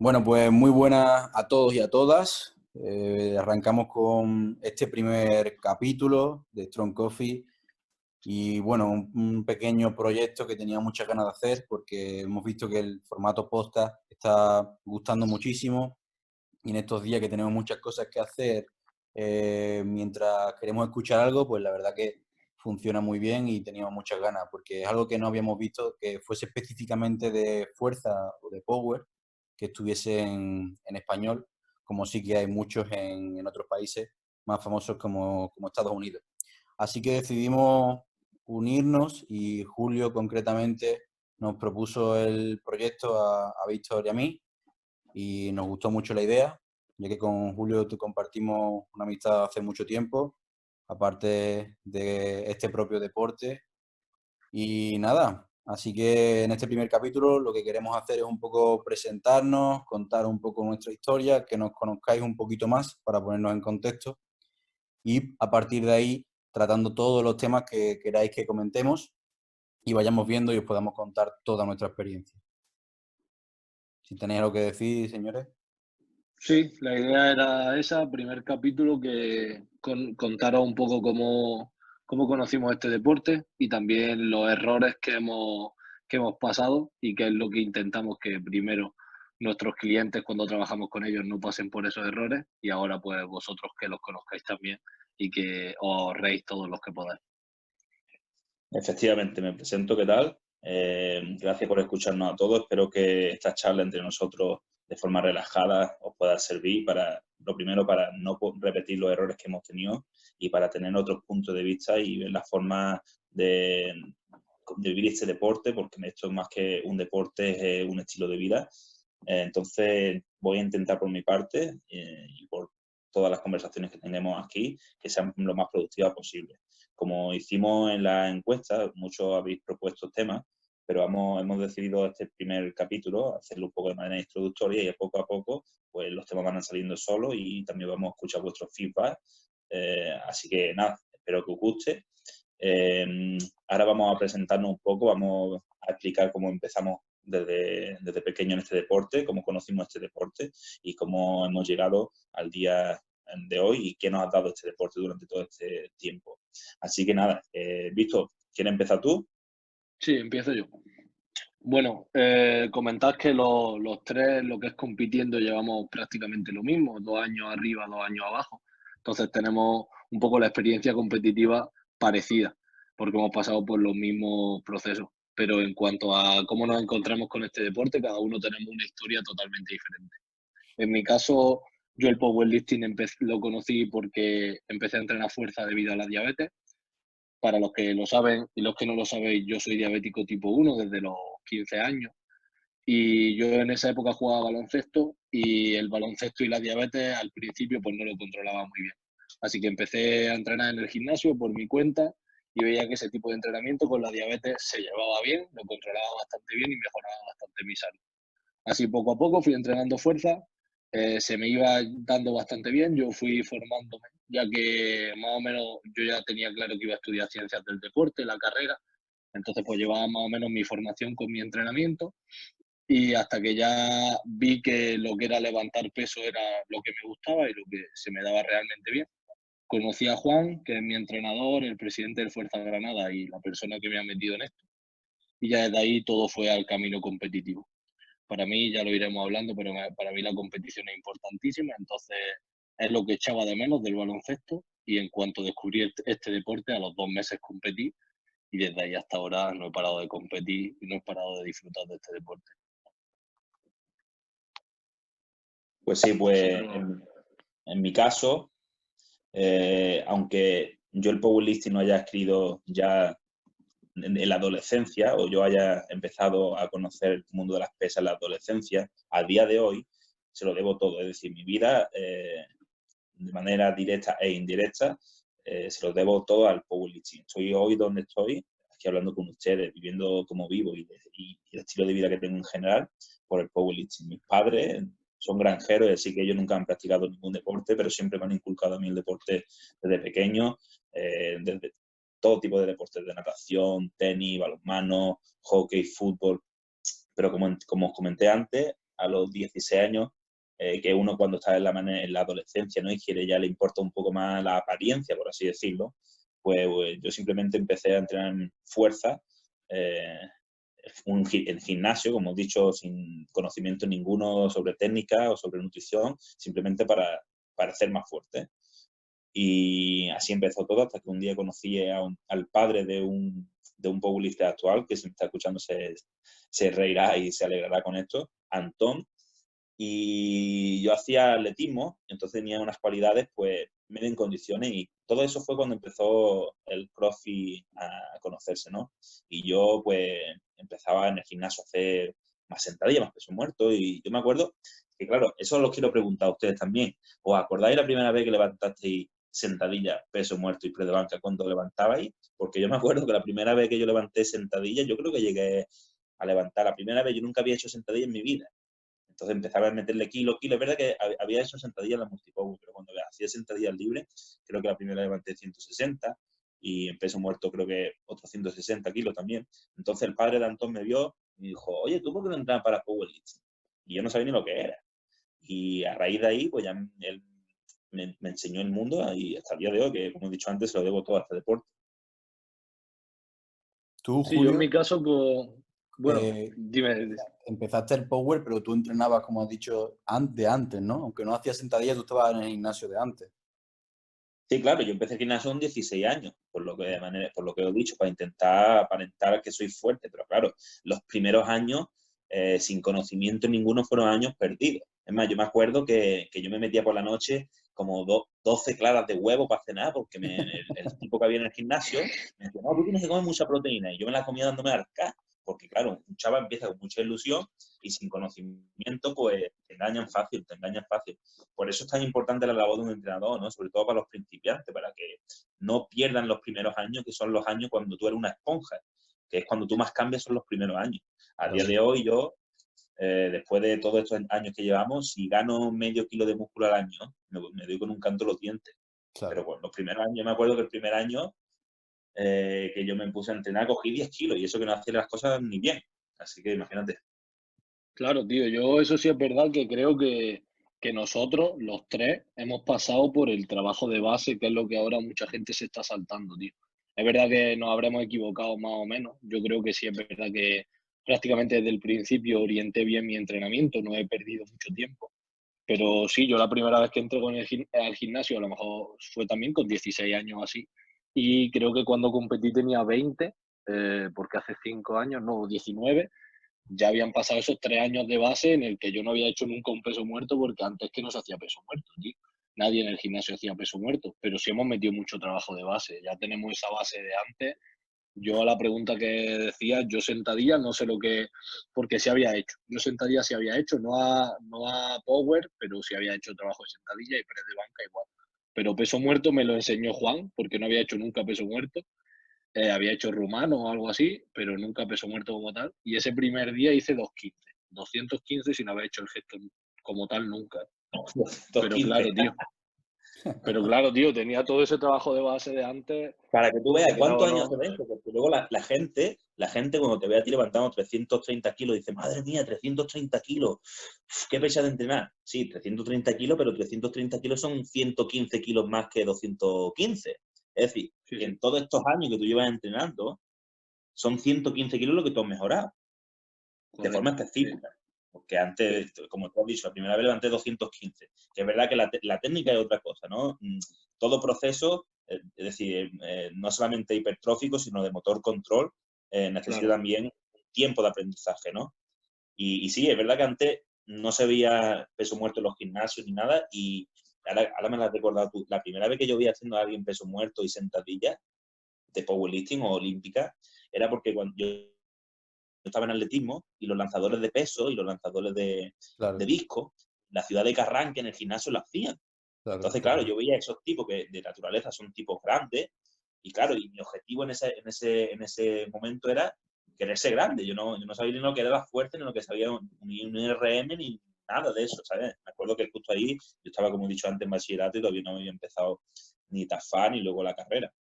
Bueno, pues muy buenas a todos y a todas. Arrancamos con este primer capítulo de Strong Coffee y bueno, un pequeño proyecto que tenía muchas ganas de hacer porque hemos visto que el formato podcast está gustando muchísimo y en estos días que tenemos muchas cosas que hacer mientras queremos escuchar algo, pues la verdad que funciona muy bien y teníamos muchas ganas porque es algo que no habíamos visto que fuese específicamente de fuerza o de power que estuviese en español, como sí que hay muchos en otros países más famosos como Estados Unidos. Así que decidimos unirnos y Julio concretamente nos propuso el proyecto a Víctor y a mí y nos gustó mucho la idea, ya que con Julio compartimos una amistad hace mucho tiempo, aparte de este propio deporte. Y nada, así que en este primer capítulo lo que queremos hacer es un poco presentarnos, contar un poco nuestra historia, que nos conozcáis un poquito más para ponernos en contexto y a partir de ahí tratando todos los temas que queráis que comentemos y vayamos viendo y os podamos contar toda nuestra experiencia. Si tenéis algo que decir, señores. Sí, la idea era esa, primer capítulo, que contara un poco cómo conocimos este deporte y también los errores que hemos pasado y qué es lo que intentamos que primero nuestros clientes cuando trabajamos con ellos no pasen por esos errores y ahora pues vosotros que los conozcáis también y que os ahorréis todos los que podáis. Efectivamente, me presento, ¿qué tal? Gracias por escucharnos a todos. Espero que esta charla entre nosotros de forma relajada os pueda servir para, lo primero, para no repetir los errores que hemos tenido y para tener otros puntos de vista y ver la forma de vivir este deporte, porque esto es más que un deporte, es un estilo de vida. Entonces, voy a intentar por mi parte y por todas las conversaciones que tenemos aquí, que sean lo más productivas posible. Como hicimos en la encuesta, muchos habéis propuesto temas, pero hemos decidido este primer capítulo hacerlo un poco de manera introductoria y poco a poco pues los temas van saliendo solos y también vamos a escuchar vuestros feedback. Así que nada, espero que os guste. Ahora vamos a presentarnos un poco, vamos a explicar cómo empezamos desde pequeño en este deporte, cómo conocimos este deporte y cómo hemos llegado al día de hoy y qué nos ha dado este deporte durante todo este tiempo. Así que nada, Víctor, ¿quieres empezar tú? Sí, empiezo yo. Bueno, comentad que los tres, lo que es compitiendo, llevamos prácticamente lo mismo, 2 años arriba, 2 años abajo. Entonces tenemos un poco la experiencia competitiva parecida, porque hemos pasado por los mismos procesos. Pero en cuanto a cómo nos encontramos con este deporte, cada uno tenemos una historia totalmente diferente. En mi caso, yo el powerlifting lo conocí porque empecé a entrenar fuerza debido a la diabetes. Para los que lo saben y los que no lo sabéis, yo soy diabético tipo 1 desde los 15 años. Y yo en esa época jugaba baloncesto y el baloncesto y la diabetes al principio pues no lo controlaba muy bien. Así que empecé a entrenar en el gimnasio por mi cuenta y veía que ese tipo de entrenamiento con la diabetes se llevaba bien, lo controlaba bastante bien y mejoraba bastante mi salud. Así poco a poco fui entrenando fuerza, se me iba dando bastante bien, yo fui formándome, ya que más o menos yo ya tenía claro que iba a estudiar ciencias del deporte, la carrera, entonces pues llevaba más o menos mi formación con mi entrenamiento y hasta que ya vi que lo que era levantar peso era lo que me gustaba y lo que se me daba realmente bien. Conocí a Juan, que es mi entrenador, el presidente del Fuerza Granada y la persona que me ha metido en esto. Y ya desde ahí todo fue al camino competitivo. Para mí, ya lo iremos hablando, pero para mí la competición es importantísima, entonces es lo que echaba de menos del baloncesto y en cuanto descubrí este deporte, a los 2 meses competí y desde ahí hasta ahora no he parado de competir y no he parado de disfrutar de este deporte. Pues sí, pues Vosotros, en mi caso, aunque yo el powerlifting no haya escrito ya en la adolescencia o yo haya empezado a conocer el mundo de las pesas en la adolescencia, a día de hoy se lo debo todo. Es decir, mi vida, de manera directa e indirecta, se lo debo todo al powerlifting. Estoy hoy donde estoy, aquí hablando con ustedes, viviendo como vivo y el estilo de vida que tengo en general por el powerlifting. Mis padres son granjeros, así que ellos nunca han practicado ningún deporte, pero siempre me han inculcado a mí el deporte desde pequeño, desde todo tipo de deportes, de natación, tenis, balonmano, hockey, fútbol. Pero como os comenté antes, a los 16 años, que uno cuando está en la adolescencia, ¿no? Y ya le importa un poco más la apariencia, por así decirlo, pues yo simplemente empecé a entrenar en fuerza, en gimnasio, como he dicho, sin conocimiento ninguno sobre técnica o sobre nutrición, simplemente para ser más fuerte. Y así empezó todo, hasta que un día conocí al padre de un powerlifter actual, que si me está escuchando se reirá y se alegrará con esto, Antón. Y yo hacía atletismo, entonces tenía unas cualidades pues medio en condiciones, y todo eso fue cuando empezó el CrossFit a conocerse, ¿no? Y yo pues empezaba en el gimnasio a hacer más sentadillas, más peso muerto, y yo me acuerdo que, claro, eso lo quiero preguntar a ustedes también. ¿Os acordáis la primera vez que levantasteis sentadilla, peso muerto y press de banca cuando levantabais? Porque yo me acuerdo que la primera vez que yo levanté sentadilla, yo creo que llegué a levantar la primera vez, yo nunca había hecho sentadilla en mi vida. Entonces empezaba a meterle kilo. Es verdad que había hecho sentadillas en la multipower, pero cuando hacía sentadillas libres, creo que la primera levanté 160 y en peso muerto creo que otros 160 kilos también. Entonces el padre de Antón me vio y dijo, oye, ¿tú por qué no entras para powerlifting? Y yo no sabía ni lo que era. Y a raíz de ahí, pues ya él me enseñó el mundo, y hasta el día de hoy, que como he dicho antes, se lo debo todo a este deporte. Tú, Sí, yo en mi Julio, caso, pues, bueno, dime. empezaste el power, pero tú entrenabas, como has dicho, de antes, ¿no? Aunque no hacías sentadillas, tú estabas en el gimnasio de antes. Sí, claro, yo empecé el gimnasio con 16 años, por lo que he dicho, para intentar aparentar que soy fuerte, pero claro, los primeros años, sin conocimiento ninguno, fueron años perdidos. Es más, yo me acuerdo que yo me metía por la noche como 12 claras de huevo para cenar, porque el tipo que había en el gimnasio me decía, no, tú tienes que comer mucha proteína, y yo me la comía dándome arcas, porque claro, un chaval empieza con mucha ilusión y sin conocimiento, pues te engañan fácil. Por eso es tan importante la labor de un entrenador, ¿no? Sobre todo para los principiantes, para que no pierdan los primeros años, que son los años cuando tú eres una esponja, que es cuando tú más cambias, son los primeros años. A día de hoy yo, después de todos estos años que llevamos, si gano medio kilo de músculo al año, me doy con un canto los dientes. Claro. Pero bueno, los primeros años, yo me acuerdo que el primer año que yo me puse a entrenar, cogí 10 kilos, y eso que no hacía las cosas ni bien. Así que imagínate. Claro, tío, yo eso sí es verdad que creo que nosotros, los tres, hemos pasado por el trabajo de base, que es lo que ahora mucha gente se está saltando, tío. Es verdad que nos habremos equivocado más o menos. Yo creo que sí es verdad que prácticamente desde el principio orienté bien mi entrenamiento, no he perdido mucho tiempo. Pero sí, yo la primera vez que entré al gimnasio, a lo mejor fue también con 16 años así. Y creo que cuando competí tenía 20, porque hace 5 años, no, 19, ya habían pasado esos 3 años de base en el que yo no había hecho nunca un peso muerto, porque antes que no se hacía peso muerto, tío. Nadie en el gimnasio hacía peso muerto, pero sí hemos metido mucho trabajo de base. Ya tenemos esa base de antes. Yo a la pregunta que decía, yo sentadilla no sé lo que, porque sí había hecho. Yo sentadilla sí había hecho, no a power, pero sí había hecho trabajo de sentadilla y press de banca igual. Pero peso muerto me lo enseñó Juan, porque no había hecho nunca peso muerto. Había hecho rumano o algo así, pero nunca peso muerto como tal. Y ese primer día hice 215 sin haber hecho el gesto como tal nunca. Pero 215. claro, tío. Pero claro, tío, tenía todo ese trabajo de base de antes. Para que tú veas Quiera o cuántos años no. hace esto, porque luego la gente cuando te ve a ti levantando 330 kilos, dice, madre mía, 330 kilos, qué pesa de entrenar. Sí, 330 kilos, pero 330 kilos son 115 kilos más que 215. Es decir, Sí, que sí. en todos estos años que tú llevas entrenando, son 115 kilos lo que tú has mejorado, de forma Correcto. Sí, específica. Porque antes, como tú has dicho, la primera vez levanté 215. Que es verdad que la técnica es otra cosa, ¿no? Todo proceso, es decir, no solamente hipertrófico, sino de motor control, necesita claro. también tiempo de aprendizaje, ¿no? Y sí, es verdad que antes no se veía peso muerto en los gimnasios ni nada, y ahora me lo has recordado tú. La primera vez que yo vi haciendo a alguien peso muerto y sentadillas de powerlifting o olímpica, era porque cuando yo estaba en atletismo, y los lanzadores de peso y los lanzadores de Claro, disco, la ciudad de Carranque en el gimnasio lo hacían. claro, Entonces, claro, yo veía esos tipos que de naturaleza son tipos grandes, y claro, y mi objetivo en ese momento era querer ser grande. Yo no sabía ni lo que era la fuerza, ni lo que sabía ni un RM, ni nada de eso, ¿sabes? Me acuerdo que justo ahí yo estaba, como he dicho antes, en bachillerato, y todavía no había empezado ni TAFA ni luego la carrera.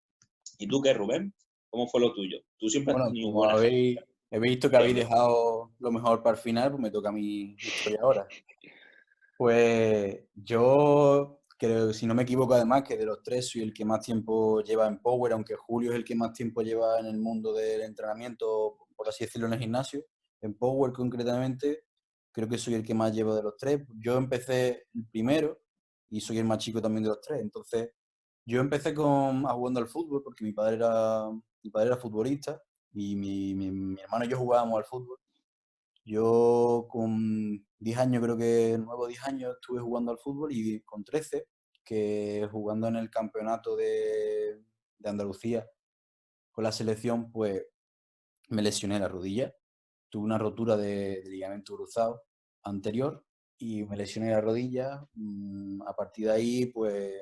¿Y tú qué, Rubén? ¿Cómo fue lo tuyo? Tú siempre has Bueno, tenido buena genética. He visto que habéis dejado lo mejor para el final, pues me toca mi historia ahora. Pues yo creo, si no me equivoco además, que de los tres soy el que más tiempo lleva en Power, aunque Julio es el que más tiempo lleva en el mundo del entrenamiento, por así decirlo, en el gimnasio. En Power concretamente, creo que soy el que más llevo de los tres. Yo empecé el primero y soy el más chico también de los tres. Entonces, yo empecé jugando al fútbol porque mi padre era futbolista y mi hermano y yo jugábamos al fútbol. Yo con 10 años, creo que 9 o 10 años, estuve jugando al fútbol y con 13, que jugando en el campeonato de Andalucía con la selección, pues me lesioné la rodilla. Tuve una rotura de ligamento cruzado anterior y me lesioné la rodilla. A partir de ahí, pues,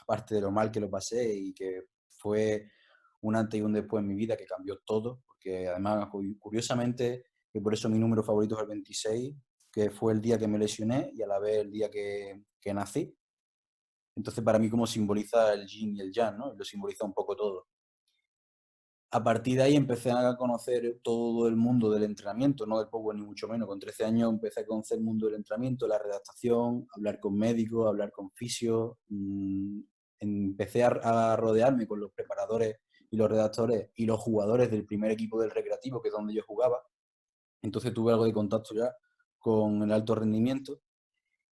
aparte de lo mal que lo pasé y que fue un antes y un después en mi vida que cambió todo, porque además, curiosamente, que por eso mi número favorito es el 26, que fue el día que me lesioné y a la vez el día que nací. Entonces, para mí, como simboliza el yin y el yang, ¿no? Lo simboliza un poco todo. A partir de ahí empecé a conocer todo el mundo del entrenamiento, no del power ni mucho menos. Con 13 años empecé a conocer el mundo del entrenamiento, la redactación, hablar con médicos, hablar con fisios. Empecé a rodearme con los preparadores y los redactores y los jugadores del primer equipo del Recreativo, que es donde yo jugaba. Entonces tuve algo de contacto ya con el alto rendimiento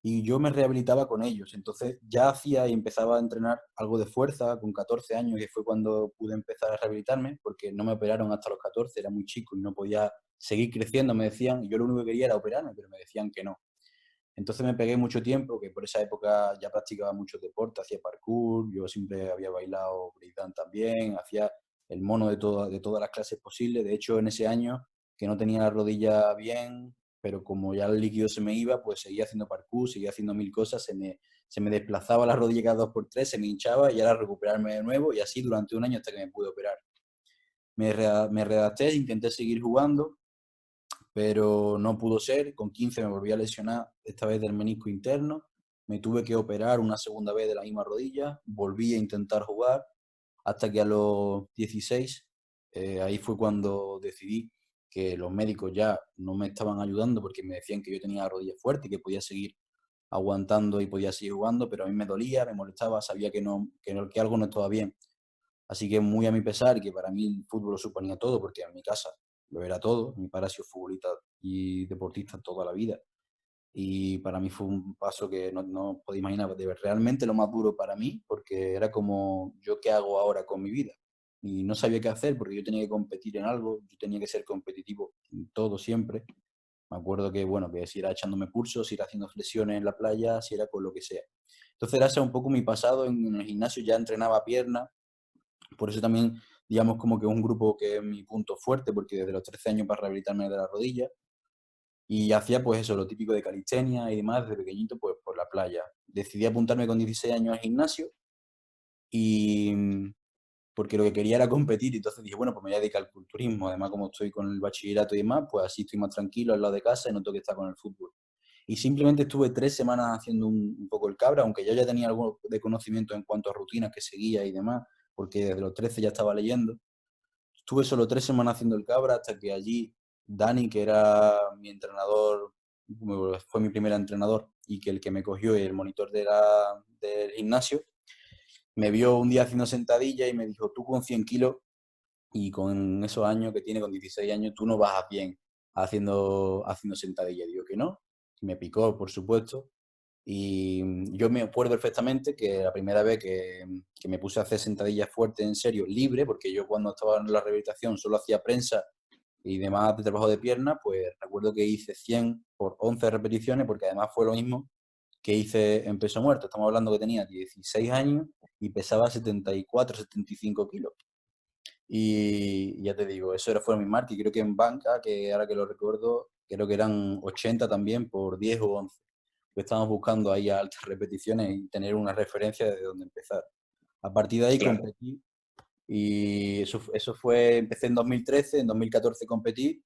y yo me rehabilitaba con ellos. Entonces ya hacía y empezaba a entrenar algo de fuerza con 14 años, que fue cuando pude empezar a rehabilitarme, porque no me operaron hasta los 14, era muy chico y no podía seguir creciendo, me decían, y yo lo único que quería era operarme, pero me decían que no. Entonces me pegué mucho tiempo, que por esa época ya practicaba muchos deportes, hacía parkour, yo siempre había bailado breakdance también, hacía el mono de todas las clases posibles. De hecho, en ese año, que no tenía la rodilla bien, pero como ya el líquido se me iba, pues seguía haciendo parkour, seguía haciendo mil cosas, se me desplazaba la rodilla cada 2 por 3, se me hinchaba y era recuperarme de nuevo y así durante un año hasta que me pude operar. Me redacté, intenté seguir jugando, pero no pudo ser. Con 15 me volví a lesionar, esta vez del menisco interno. Me tuve que operar una segunda vez de la misma rodilla, volví a intentar jugar hasta que a los 16, ahí fue cuando decidí que los médicos ya no me estaban ayudando porque me decían que yo tenía la rodilla fuerte y que podía seguir aguantando y podía seguir jugando, pero a mí me dolía, me molestaba, sabía que algo no estaba bien. Así que muy a mi pesar, que para mí el fútbol lo suponía todo, porque en mi casa lo era todo. Mi padre ha sido futbolista y deportista toda la vida. Y para mí fue un paso que no podía imaginar, realmente lo más duro para mí, porque era como, ¿yo qué hago ahora con mi vida? Y no sabía qué hacer porque yo tenía que competir en algo, yo tenía que ser competitivo en todo siempre. Me acuerdo que, bueno, que si era echándome pulsos, si era haciendo flexiones en la playa, si era con lo que sea. Entonces era ese un poco mi pasado en el gimnasio, ya entrenaba piernas, por eso también, digamos, como que es un grupo que es mi punto fuerte, porque desde los 13 años para rehabilitarme de la rodilla, y hacía pues eso, lo típico de calistenia y demás, desde pequeñito, pues por la playa. Decidí apuntarme con 16 años al gimnasio y porque lo que quería era competir, y entonces dije, bueno, pues me voy a dedicar al culturismo, además como estoy con el bachillerato y demás, pues así estoy más tranquilo al lado de casa y no tengo que estar con el fútbol. Y simplemente estuve 3 semanas haciendo un poco el cabra, aunque yo ya tenía algo de conocimiento en cuanto a rutinas que seguía y demás, porque desde los 13 ya estaba leyendo. Estuve solo 3 semanas haciendo el cabra hasta que allí Dani, que era mi entrenador, fue mi primer entrenador y que el que me cogió y el monitor del gimnasio, me vio un día haciendo sentadilla y me dijo, tú con 100 kilos y con esos años que tiene, con 16 años, tú no vas bien haciendo sentadilla. Digo que no. Me picó, por supuesto. Y yo me acuerdo perfectamente que la primera vez que me puse a hacer sentadillas fuertes en serio, libre, porque yo cuando estaba en la rehabilitación solo hacía prensa y demás de trabajo de pierna, pues recuerdo que hice 100 por 11 repeticiones, porque además fue lo mismo que hice en peso muerto. Estamos hablando que tenía 16 años y pesaba 74, 75 kilos. Y ya te digo, fue mi marca, y creo que en banca, que ahora que lo recuerdo, creo que eran 80 también por 10 o 11. Estamos buscando ahí a altas repeticiones y tener una referencia de dónde empezar. A partir de ahí Claro. competí y eso fue, empecé en 2013, en 2014 competí,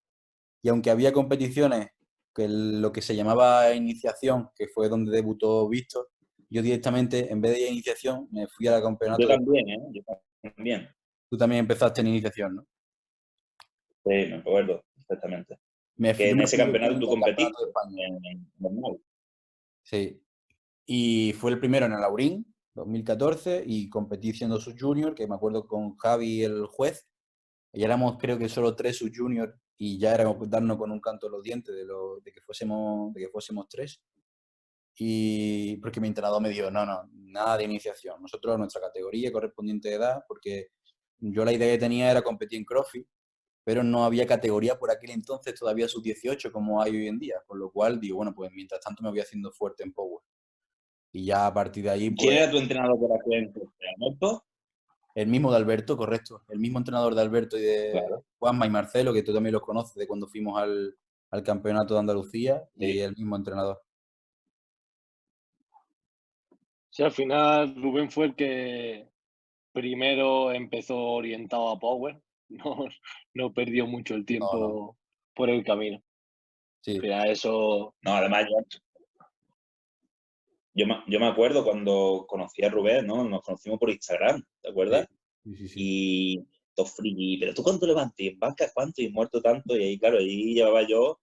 y aunque había competiciones, que lo que se llamaba iniciación, que fue donde debutó Víctor, yo directamente, en vez de ir a iniciación, me fui al campeonato Yo de... también, Yo también. Tú también empezaste en iniciación, ¿no? Sí, me acuerdo. perfectamente. Me Que en firmé ese el campeonato tú competiste Campeonato de España. en normal. Sí. Y fue el primero en el Aurín, 2014, y competí siendo sub-junior, que me acuerdo con Javi, el juez, y éramos creo que solo 3 sub-junior, y ya era darnos con un canto en los dientes de que fuésemos 3. Y porque mi entrenador me dijo, no, nada de iniciación. Nosotros, nuestra categoría correspondiente de edad, porque yo la idea que tenía era competir en CrossFit, pero no había categoría por aquel entonces todavía sub-18 como hay hoy en día. Con lo cual digo, bueno, pues mientras tanto me voy haciendo fuerte en Power. Y ya a partir de ahí, ¿Quién pues, era tu entrenador por aquel entonces? ¿Alberto? el mismo de Alberto, correcto. El mismo entrenador de Alberto y de Claro. Juanma y Marcelo, que tú también los conoces de cuando fuimos al campeonato de Andalucía, y Sí. el mismo entrenador. Sí, al final Rubén fue el que primero empezó orientado a Power, no, no perdió mucho el No, no. tiempo por el camino. Al Sí, final eso, No, además yo me acuerdo cuando conocí a Rubén, ¿no? Nos conocimos por Instagram, ¿te acuerdas? sí. Y todo friki, pero tú cuánto levantas, en banca cuánto y muerto tanto, y ahí claro, ahí llevaba yo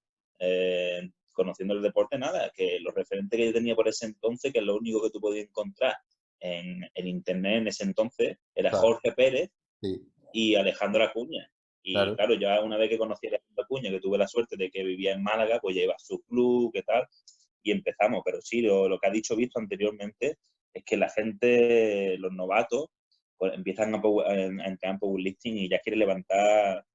conociendo el deporte nada, que los referentes que yo tenía por ese entonces, que es lo único que tú podías encontrar en internet en ese entonces, era Claro, Jorge Pérez sí, y Alejandro Acuña. Y claro. claro, ya una vez que conocí a Alejandro Acuña, que tuve la suerte de que vivía en Málaga, pues ya iba a su club, qué tal, y empezamos. Pero sí, lo que ha dicho Visto anteriormente es que la gente, los novatos, pues empiezan a entrar en powerlifting y ya quiere levantar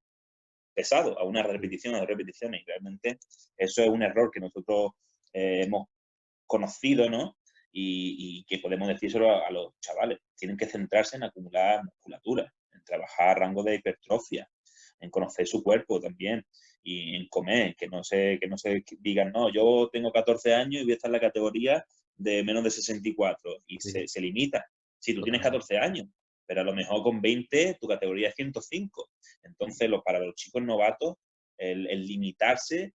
pesado, a una repetición, a dos repeticiones. Y realmente eso es un error que nosotros hemos conocido, ¿no? Y que podemos decírselo a los chavales. Tienen que centrarse en acumular musculatura, en trabajar rango de hipertrofia, en conocer su cuerpo también y en comer, que no se digan, no, yo tengo 14 años y voy a estar en la categoría de menos de 64 y Sí, se limita. Si tú tienes totalmente. 14 años, pero a lo mejor con 20 tu categoría es 105. Entonces, para los chicos novatos, el limitarse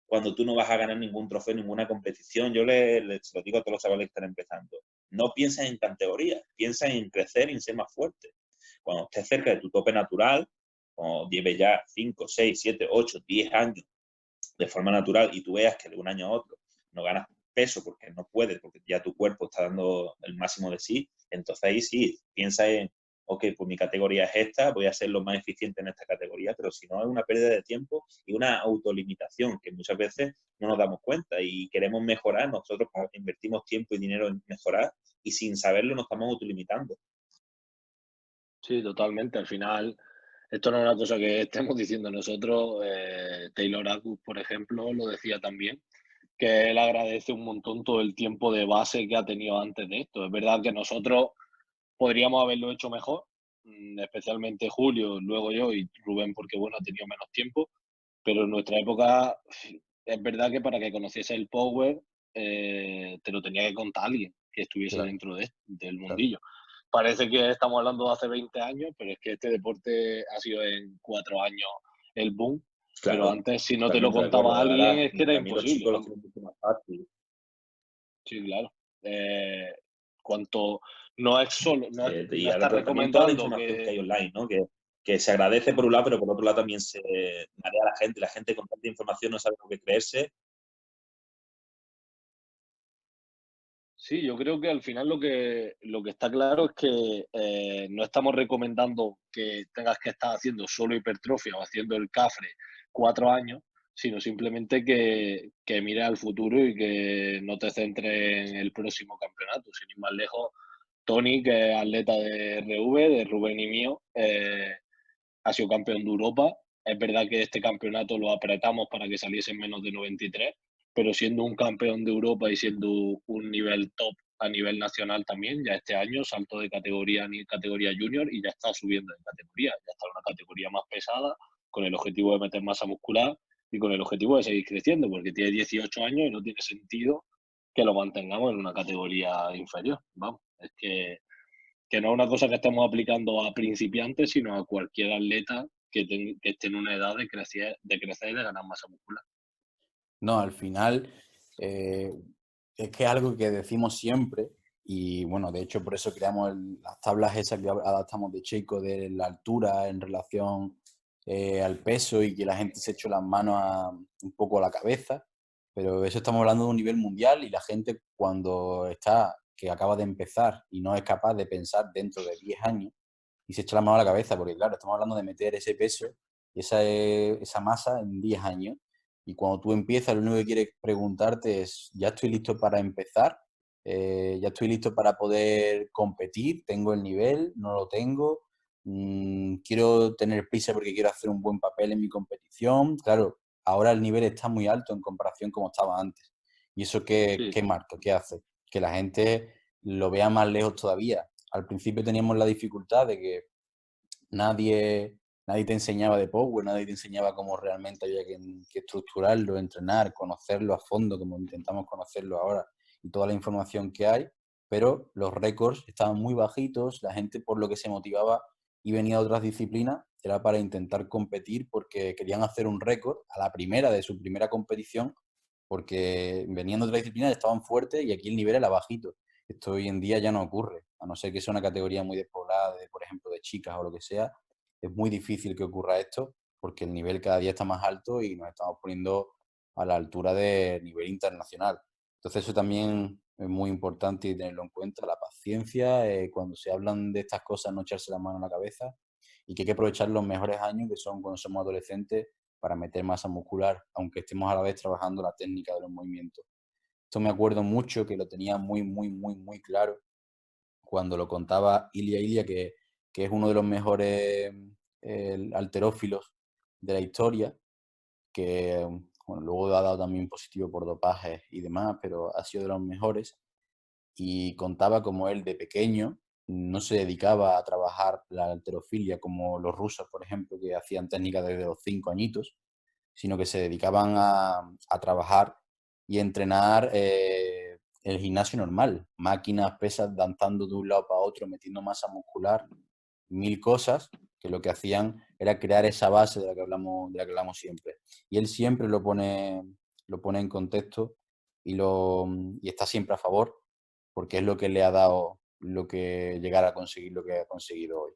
cuando tú no vas a ganar ningún trofeo, ninguna competición. Yo se lo digo a todos los chavales que están empezando. No pienses en categorías, piensa en crecer y en ser más fuerte. Cuando estés cerca de tu tope natural, cuando lleves ya 5, 6, 7, 8, 10 años de forma natural y tú veas que de un año a otro no ganas peso porque no puedes, porque ya tu cuerpo está dando el máximo de sí, entonces ahí sí, piensa en, ok, pues mi categoría es esta, voy a ser lo más eficiente en esta categoría, pero si no es una pérdida de tiempo y una autolimitación que muchas veces no nos damos cuenta y queremos mejorar, nosotros invertimos tiempo y dinero en mejorar y sin saberlo nos estamos autolimitando. sí, totalmente. Al final, esto no es una cosa que estemos diciendo nosotros. Taylor Agus, por ejemplo, lo decía también, que él agradece un montón todo el tiempo de base que ha tenido antes de esto. Es verdad que nosotros podríamos haberlo hecho mejor, especialmente Julio, luego yo y Rubén, porque bueno, ha tenido menos tiempo, pero en nuestra época es verdad que para que conociese el Power te lo tenía que contar alguien que estuviese Claro, dentro del claro. mundillo. Parece que estamos hablando de hace 20 años, pero es que este deporte ha sido en 4 años el boom, pero Claro, antes si no te lo totalmente de acuerdo. contaba alguien Ahora es que era también los imposible, chicos lo vamos. tienen mucho más fácil. Sí, claro. Cuanto no es solo, Y no ahora estás también toda la recomendando información que que hay online, ¿no? Que se agradece por un lado, pero por otro lado también se marea a la gente. La gente con tanta información no sabe lo que creerse. sí, yo creo que al final lo que está claro es que no estamos recomendando que tengas que estar haciendo solo hipertrofia o haciendo el cafre 4 años, sino simplemente que mires al futuro y que no te centres en el próximo campeonato. Sin ir más lejos, Tony, que es atleta de RV, de Rubén y mío, ha sido campeón de Europa. Es verdad que este campeonato lo apretamos para que saliese en menos de 93, pero siendo un campeón de Europa y siendo un nivel top a nivel nacional también, ya este año saltó de categoría a categoría junior y ya está subiendo de categoría, ya está en una categoría más pesada con el objetivo de meter masa muscular y con el objetivo de seguir creciendo, porque tiene 18 años y no tiene sentido que lo mantengamos en una categoría inferior. Vamos, es que no es una cosa que estemos aplicando a principiantes, sino a cualquier atleta que esté en una edad de crecer y de ganar masa muscular. No, al final es que es algo que decimos siempre y bueno, de hecho por eso creamos las tablas esas que adaptamos de Cheiko de la altura en relación al peso y que la gente se echó las manos un poco a la cabeza, pero eso estamos hablando de un nivel mundial y la gente cuando está, que acaba de empezar y no es capaz de pensar dentro de 10 años y se echa la mano a la cabeza, porque claro, estamos hablando de meter ese peso y esa masa en 10 años. Y cuando tú empiezas, lo único que quieres preguntarte es, ¿ya estoy listo para empezar? ¿Ya estoy listo para poder competir? ¿Tengo el nivel? ¿No lo tengo? ¿Quiero tener prisa porque quiero hacer un buen papel en mi competición? Claro, ahora el nivel está muy alto en comparación como estaba antes. ¿Y eso Sí, qué marca? ¿Qué hace? Que la gente lo vea más lejos todavía. Al principio teníamos la dificultad de que nadie te enseñaba de Power, nadie te enseñaba cómo realmente había que estructurarlo, entrenar, conocerlo a fondo, como intentamos conocerlo ahora, y toda la información que hay, pero los récords estaban muy bajitos, la gente por lo que se motivaba y venía de otras disciplinas era para intentar competir porque querían hacer un récord a la primera de su primera competición, porque venían de otras disciplinas, estaban fuertes y aquí el nivel era bajito. Esto hoy en día ya no ocurre, a no ser que sea una categoría muy despoblada, por ejemplo, de chicas o lo que sea, es muy difícil que ocurra esto porque el nivel cada día está más alto y nos estamos poniendo a la altura del nivel internacional. Entonces eso también es muy importante y tenerlo en cuenta, la paciencia, cuando se hablan de estas cosas no echarse la mano a la cabeza y que hay que aprovechar los mejores años que son cuando somos adolescentes para meter masa muscular, aunque estemos a la vez trabajando la técnica de los movimientos. Esto me acuerdo mucho, que lo tenía muy claro cuando lo contaba Ilia, que es uno de los mejores halterófilos de la historia, que bueno, luego ha dado también positivo por dopaje y demás, pero ha sido de los mejores. Y contaba como él de pequeño no se dedicaba a trabajar la halterofilia como los rusos, por ejemplo, que hacían técnicas desde los 5 añitos, sino que se dedicaban a trabajar y entrenar el gimnasio normal, máquinas, pesas, danzando de un lado para otro, metiendo masa muscular, mil cosas, que lo que hacían era crear esa base de la que hablamos siempre. Y él siempre lo pone en contexto y está siempre a favor, porque es lo que le ha dado lo que llegar a conseguir lo que ha conseguido hoy.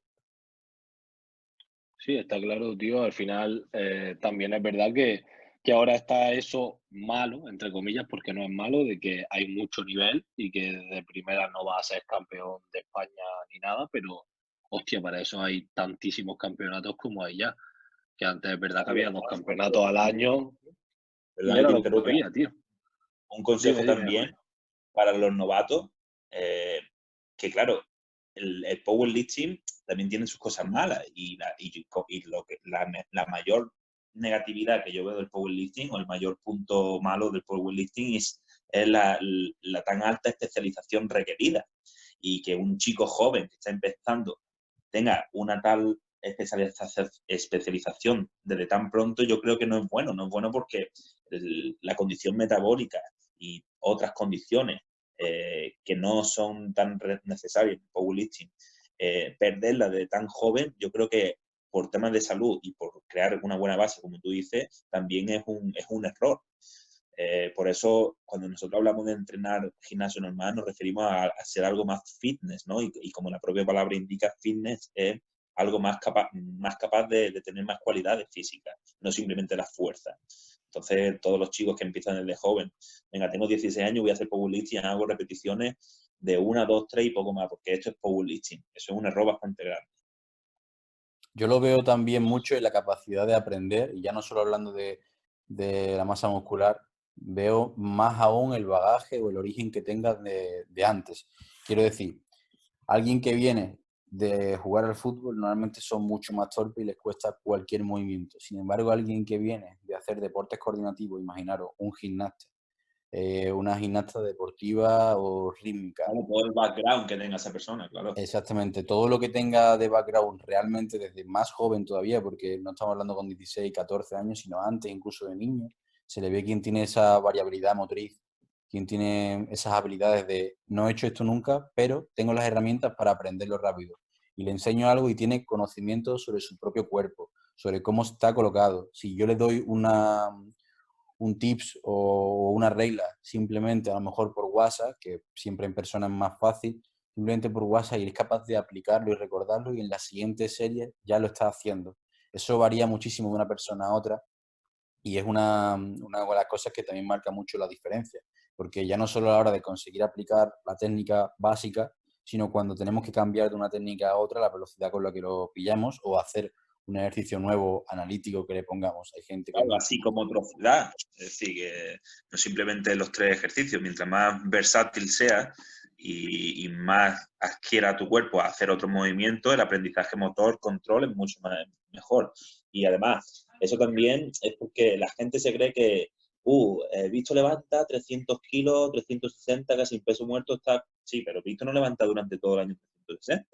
sí, está claro, tío. Al final, también es verdad que ahora está eso malo, entre comillas, porque no es malo, de que hay mucho nivel y que de primera no va a ser campeón de España ni nada, pero hostia, para eso hay tantísimos campeonatos como hay ya. Que antes es verdad que había 2 campeonatos al año y ¿Verdad? Y era te lo que interrumpo. había, tío. Un Dime, consejo dime, también hermano. para los novatos, que claro, el powerlifting también tiene sus cosas malas y la mayor negatividad que yo veo del powerlifting o el mayor punto malo del powerlifting es la tan alta especialización requerida y que un chico joven que está empezando tenga una tal especialización desde tan pronto, yo creo que no es bueno. No es bueno porque la condición metabólica y otras condiciones que no son tan necesarias en el powerlifting, perderla de tan joven, yo creo que por temas de salud y por crear una buena base, como tú dices, también es un error. Por eso, cuando nosotros hablamos de entrenar gimnasio normal, nos referimos a ser algo más fitness, ¿no? Y como la propia palabra indica, fitness es algo más capaz de tener más cualidades físicas, no simplemente la fuerza. Entonces, todos los chicos que empiezan desde joven, venga, tengo 16 años, voy a hacer powerlifting, hago repeticiones de 1, 2, 3 y poco más, porque esto es powerlifting. Eso es un error bastante grande. Yo lo veo también mucho en la capacidad de aprender, y ya no solo hablando de la masa muscular, veo más aún el bagaje o el origen que tengas de antes. Quiero decir, alguien que viene de jugar al fútbol normalmente son mucho más torpes y les cuesta cualquier movimiento. Sin embargo, alguien que viene de hacer deportes coordinativos, imaginaros un gimnasta, una gimnasta deportiva o rítmica. Claro, todo el background que tenga esa persona, claro. Exactamente, todo lo que tenga de background realmente desde más joven todavía, porque no estamos hablando con 16, 14 años, sino antes, incluso de niño, se le ve quién tiene esa variabilidad motriz, quién tiene esas habilidades de no he hecho esto nunca, pero tengo las herramientas para aprenderlo rápido. Y le enseño algo y tiene conocimiento sobre su propio cuerpo, sobre cómo está colocado. Si yo le doy un tips o una regla simplemente a lo mejor por WhatsApp, que siempre en persona es más fácil, simplemente por WhatsApp y eres capaz de aplicarlo y recordarlo y en la siguiente serie ya lo estás haciendo. Eso varía muchísimo de una persona a otra y es una de las cosas que también marca mucho la diferencia, porque ya no solo a la hora de conseguir aplicar la técnica básica, sino cuando tenemos que cambiar de una técnica a otra, la velocidad con la que lo pillamos o hacer un ejercicio nuevo, analítico que le pongamos. Hay gente que... Claro, así como trocidad. Es decir, que no simplemente los 3 ejercicios, mientras más versátil sea y más adquiera tu cuerpo a hacer otro movimiento, el aprendizaje motor, control es mucho mejor. Y además, eso también es porque la gente se cree que, Visto levanta 300 kilos, 360, casi en peso muerto, está... Sí, pero Visto no levanta durante todo el año 360.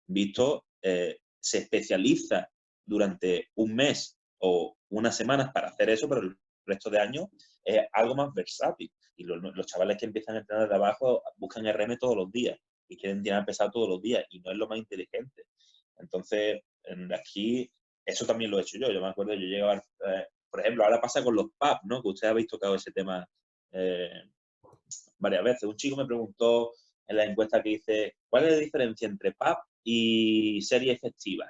Visto se especializa durante un mes o unas semanas para hacer eso, pero el resto de año es algo más versátil. Y los chavales que empiezan a entrenar de abajo buscan RM todos los días y quieren entrenar pesado todos los días y no es lo más inteligente. Entonces, aquí, eso también lo he hecho yo. Yo me acuerdo, yo llegaba, por ejemplo, ahora pasa con los PAP, ¿no? Que ustedes habéis tocado ese tema varias veces. Un chico me preguntó en la encuesta que hice, ¿cuál es la diferencia entre PAP y serie efectiva?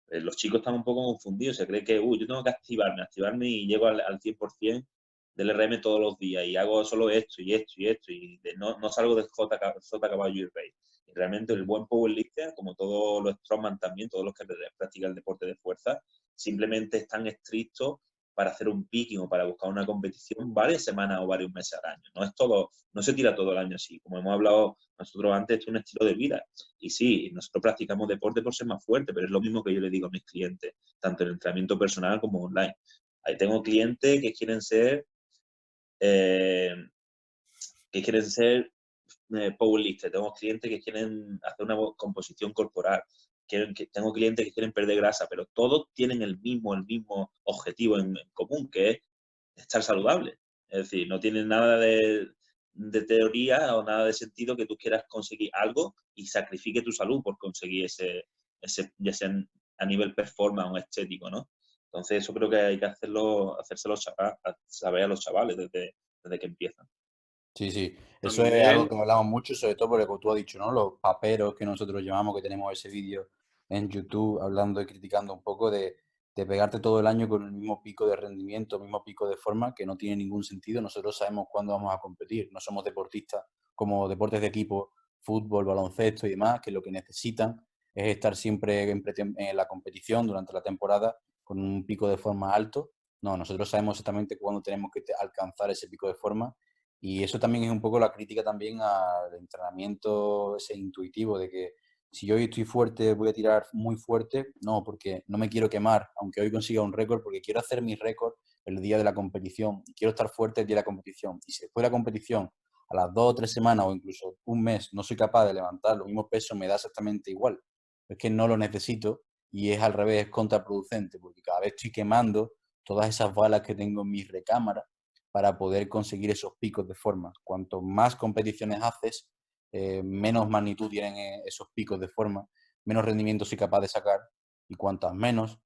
Los chicos están un poco confundidos, se cree que yo tengo que activarme y llego al 100% del RM todos los días y hago solo esto y esto y esto y no salgo de J, caballo y rey. Y realmente el buen powerlifter, como todos los strongman también, todos los que practican el deporte de fuerza, simplemente están estrictos para hacer un picking o para buscar una competición varias semanas o varios meses al año. No es todo, no se tira todo el año así. Como hemos hablado nosotros antes, esto es un estilo de vida. Y sí, nosotros practicamos deporte por ser más fuerte, pero es lo mismo que yo le digo a mis clientes, tanto en entrenamiento personal como online. Ahí tengo clientes que quieren ser powerlifters, tengo clientes que quieren hacer una composición corporal, tengo clientes que quieren perder grasa, pero todos tienen el mismo objetivo en común, que es estar saludable. Es decir, no tienen nada de teoría o nada de sentido que tú quieras conseguir algo y sacrifique tu salud por conseguir ya sea a nivel performance o estético, ¿no? Entonces, eso creo que hay que hacérselo saber a los chavales desde que empiezan. Sí, sí, eso es algo También, que hablamos mucho, sobre todo por lo que tú has dicho, ¿no? Los paperos que nosotros llamamos, que tenemos ese vídeo en YouTube hablando y criticando un poco de pegarte todo el año con el mismo pico de rendimiento, el mismo pico de forma, que no tiene ningún sentido. Nosotros sabemos cuándo vamos a competir, no somos deportistas como deportes de equipo, fútbol, baloncesto y demás, que lo que necesitan es estar siempre en la competición durante la temporada con un pico de forma alto. No, nosotros sabemos exactamente cuándo tenemos que alcanzar ese pico de forma y eso también es un poco la crítica también al entrenamiento ese intuitivo de que si yo hoy estoy fuerte voy a tirar muy fuerte, no, porque no me quiero quemar, aunque hoy consiga un récord, porque quiero hacer mi récord el día de la competición, quiero estar fuerte el día de la competición. Y si después de la competición, a las 2 o 3 semanas o incluso un mes, no soy capaz de levantar los mismos pesos, me da exactamente igual. Es que no lo necesito y es al revés, es contraproducente, porque cada vez estoy quemando todas esas balas que tengo en mi recámara para poder conseguir esos picos de forma. Cuanto más competiciones haces, menos magnitud tienen esos picos de forma, menos rendimiento soy capaz de sacar y cuantas menos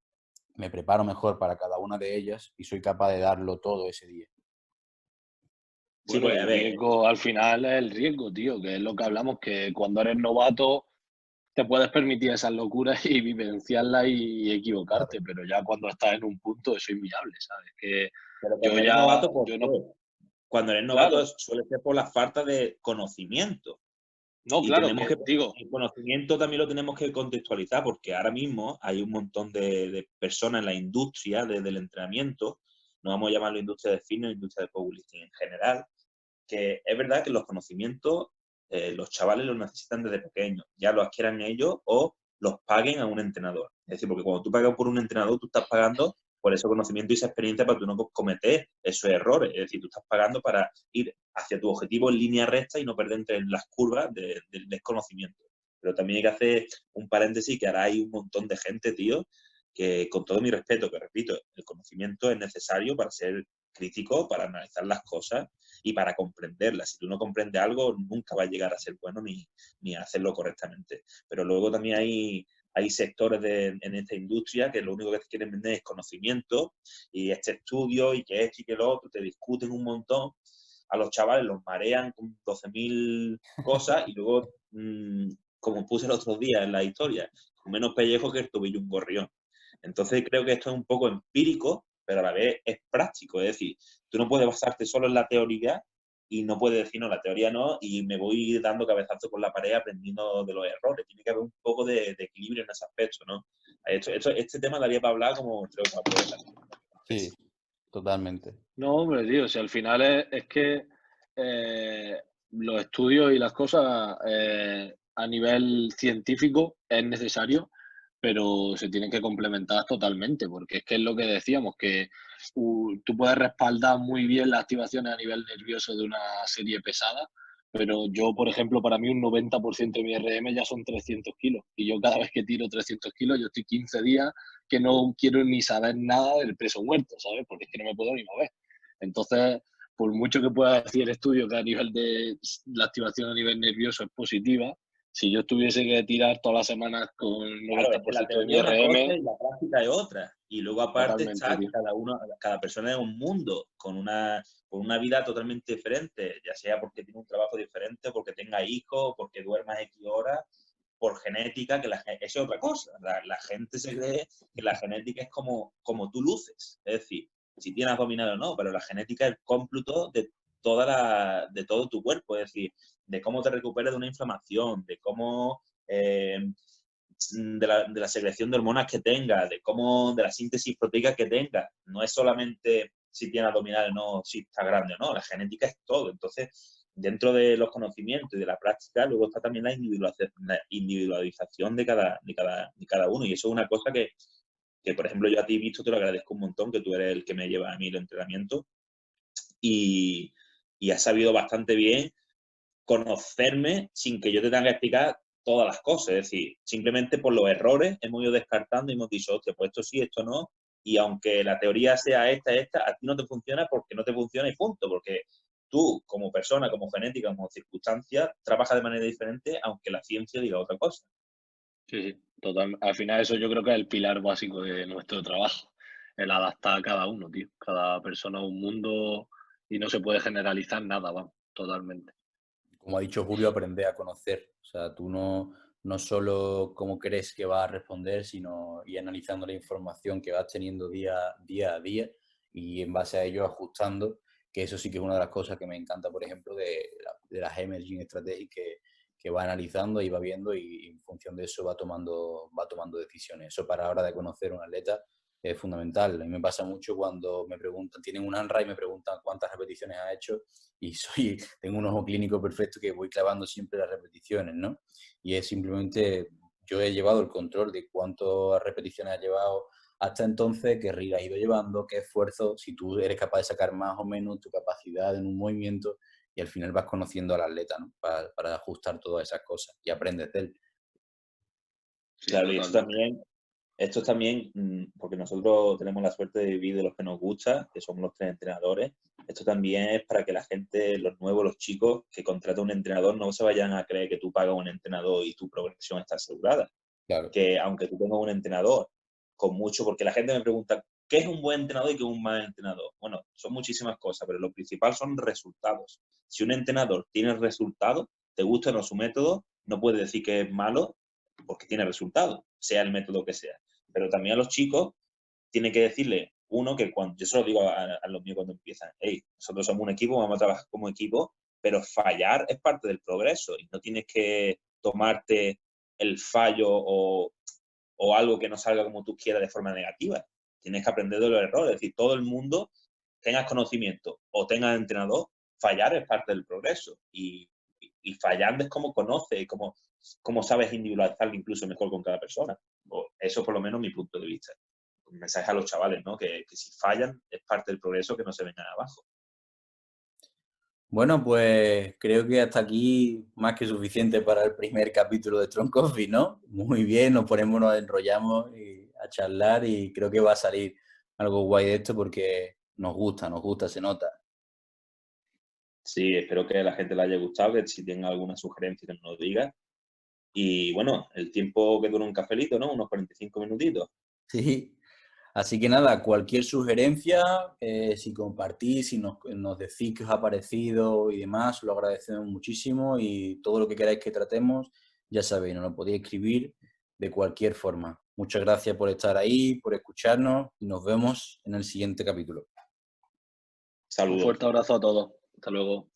me preparo mejor para cada una de ellas y soy capaz de darlo todo ese día. Sí, bueno, y pues a el ver, riesgo al final es el riesgo, tío, que es lo que hablamos, que cuando eres novato te puedes permitir esas locuras y vivenciarlas y equivocarte, Claro. pero ya cuando estás en un punto eso es inviable, ¿sabes? Que pero yo cuando eres ya, novato, ¿por yo no, qué? Cuando eres novato claro, suele ser por la falta de conocimiento. no, Y claro, tenemos que que, digo, el conocimiento también lo tenemos que contextualizar, porque ahora mismo hay un montón de personas en la industria del entrenamiento, no vamos a llamarlo industria de fitness, industria de powerlifting en general, que es verdad que los conocimientos los chavales los necesitan desde pequeños, ya los adquieran ellos o los paguen a un entrenador. Es decir, porque cuando tú pagas por un entrenador, tú estás pagando por ese conocimiento y esa experiencia para tú no cometer esos errores. Es decir, tú estás pagando para ir hacia tu objetivo en línea recta y no perderte en las curvas del desconocimiento. Pero también hay que hacer un paréntesis que ahora hay un montón de gente, tío, que con todo mi respeto, que repito, el conocimiento es necesario para ser crítico, para analizar las cosas y para comprenderlas. Si tú no comprendes algo, nunca vas a llegar a ser bueno ni a hacerlo correctamente. Pero luego también hay sectores en esta industria que lo único que te quieren vender es conocimiento y este estudio y que esto y que lo otro, te discuten un montón. A los chavales los marean con 12.000 cosas y luego, como puse el otro día en la historia, con menos pellejo que el tobillo un gorrión. Entonces creo que esto es un poco empírico, pero a la vez es práctico. Es decir, tú no puedes basarte solo en la teoría y no puedes decir, no, la teoría no, y me voy dando cabezazo con la pared aprendiendo de los errores. Tiene que haber un poco de equilibrio en ese aspecto, ¿no? Este tema daría para hablar como 3 o 4 horas. Sí, totalmente. No, hombre, tío, si al final es que los estudios y las cosas a nivel científico es necesario, pero se tienen que complementar totalmente, porque es que es lo que decíamos, que tú puedes respaldar muy bien las activaciones a nivel nervioso de una serie pesada, pero yo, por ejemplo, para mí un 90% de mi RM ya son 300 kilos, y yo cada vez que tiro 300 kilos, yo estoy 15 días que no quiero ni saber nada del peso muerto, ¿sabes? Porque es que no me puedo ni mover. Entonces, por mucho que pueda decir el estudio que a nivel de la activación a nivel nervioso es positiva, si yo tuviese que tirar todas las semanas con el Claro, es que la 90% de mi teoría es una cosa RM, y la práctica es otra. Y luego aparte totalmente, está que tío. cada persona es un mundo, con una vida totalmente diferente, ya sea porque tiene un trabajo diferente, porque tenga hijos, porque duerma X horas, por genética, eso es otra cosa. La gente se cree que la genética es como tú luces. Es decir, si tienes abdominal o no, pero la genética es el cómputo de de todo tu cuerpo. Es decir, de cómo te recuperes de una inflamación, de cómo de la secreción de hormonas que tenga, de la síntesis proteica que tenga. No es solamente si tiene abdominal o no, si está grande o no, la genética es todo. Entonces, dentro de los conocimientos y de la práctica, luego está también la individualización de cada uno. Y eso es una cosa que, por ejemplo, yo a ti, visto, te lo agradezco un montón, que tú eres el que me lleva a mí el entrenamiento y, y has sabido bastante bien conocerme sin que yo te tenga que explicar todas las cosas. Es decir, simplemente por los errores hemos ido descartando y hemos dicho, hostia, pues esto sí, esto no. Y aunque la teoría sea esta, a ti no te funciona porque no te funciona y punto. Porque tú, como persona, como genética, como circunstancia, trabajas de manera diferente, aunque la ciencia diga otra cosa. Sí, sí, total. Al final eso yo creo que es el pilar básico de nuestro trabajo, el adaptar a cada uno, tío. Cada persona a un mundo y no se puede generalizar nada, vamos, totalmente. Como ha dicho Julio, aprender a conocer. O sea, tú no solo cómo crees que vas a responder, sino ir analizando la información que vas teniendo día a día y en base a ello ajustando, que eso sí que es una de las cosas que me encanta, por ejemplo, de las Emerging Strategies que va analizando y va viendo y en función de eso va tomando decisiones. Eso para la hora de conocer un atleta es fundamental. A mí me pasa mucho cuando me preguntan, tienen un ANRA y me preguntan cuántas repeticiones ha hecho y tengo un ojo clínico perfecto que voy clavando siempre las repeticiones, ¿no? Y es simplemente, yo he llevado el control de cuántas repeticiones ha llevado hasta entonces, qué rig has ido llevando, qué esfuerzo, si tú eres capaz de sacar más o menos tu capacidad en un movimiento y al final vas conociendo al atleta, ¿no? Para ajustar todas esas cosas y aprendes de él. Sí, Claro, y totalmente. esto también, porque nosotros tenemos la suerte de vivir de los que nos gusta, que somos los 3 entrenadores. Esto también es para que la gente, los nuevos, los chicos que contratan un entrenador, no se vayan a creer que tú pagas un entrenador y tu progresión está asegurada. Claro. Que aunque tú tengas un entrenador con mucho, porque la gente me pregunta, ¿qué es un buen entrenador y qué es un mal entrenador? Bueno, son muchísimas cosas, pero lo principal son resultados. Si un entrenador tiene resultados, te gusta o no su método, no puede decir que es malo porque tiene resultados, sea el método que sea. Pero también a los chicos tiene que decirle, uno, que cuando yo se lo digo a los míos cuando empiezan, hey, nosotros somos un equipo, vamos a trabajar como equipo, pero fallar es parte del progreso y no tienes que tomarte el fallo o algo que no salga como tú quieras de forma negativa. Tienes que aprender de los errores. Es decir, todo el mundo, tengas conocimiento o tengas entrenador, fallar es parte del progreso. Y fallando es como conoces, como sabes individualizar incluso mejor con cada persona. O eso por lo menos mi punto de vista. Un mensaje a los chavales, ¿no? Que si fallan es parte del progreso, que no se vengan abajo. Bueno, pues creo que hasta aquí más que suficiente para el primer capítulo de Strong Coffee, ¿no? Muy bien, nos enrollamos a charlar y creo que va a salir algo guay de esto porque nos gusta, se nota. Sí, espero que a la gente le haya gustado, que si tienen alguna sugerencia que nos diga. Y bueno, el tiempo que dura un cafelito, ¿no? Unos 45 minutitos. Sí, así que nada, cualquier sugerencia, si compartís, si nos decís qué os ha parecido y demás, lo agradecemos muchísimo y todo lo que queráis que tratemos, ya sabéis, nos lo podéis escribir de cualquier forma. Muchas gracias por estar ahí, por escucharnos y nos vemos en el siguiente capítulo. Un Saludos. fuerte abrazo a todos. Hasta luego.